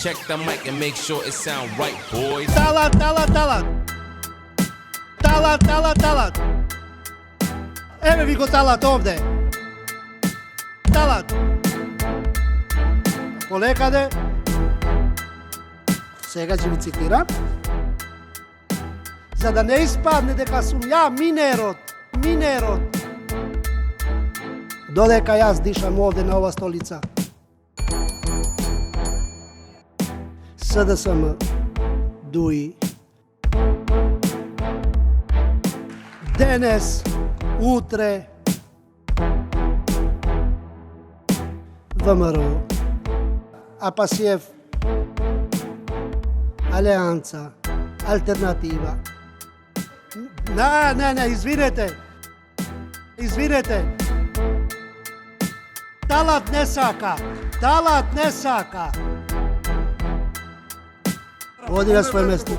Check the mic and make sure it sound right, boys. Talat, talat, talat. Talat, talat, talat. Evo vi go talat ovde. Talat. Polekade. Сега ќе ви цитирам. За да не испадне дека сум ја минерот. Додека јас дишам овде на ова столица. СДСМ дуи. Денес, утре, ВМРО, Апасиев, Алианца, Алтернатива. Не, извинете. Талат не сака. Оди на своje место.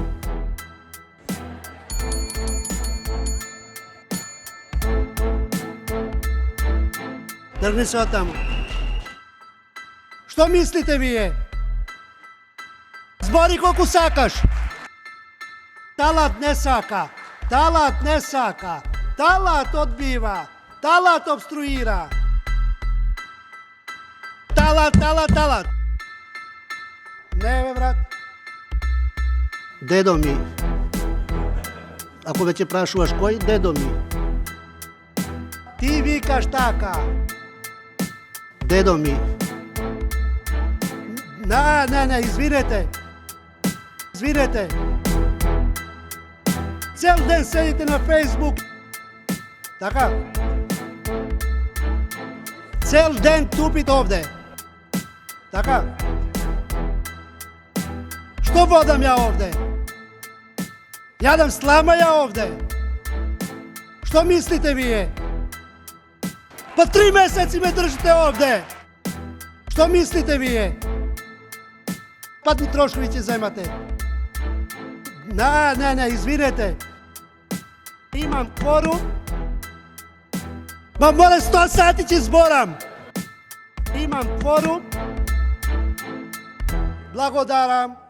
Тргни се оттаму. Што мислите вие? Збори колку сакаш. Талат не сака. Талат одбива. Талат обструира. Талат. Не, бе, брат. Дедо ми. Ако веќе прашуваш кој, дедо ми. Ти викаш така. Дедо ми. Не, извинете. Цел ден седите на Фейсбук. Така. Цел ден тупите овде. Така. Што водам ја овде? Јадам слама ја овде. Што мислите вие? Па 3 месеци ме држите овде. Што мислите вие? Патни трошкови ќе земате. Не, извинете. Имам кворум. Ма море 100 сати ќе зборам. Имам кворум. Благодарам.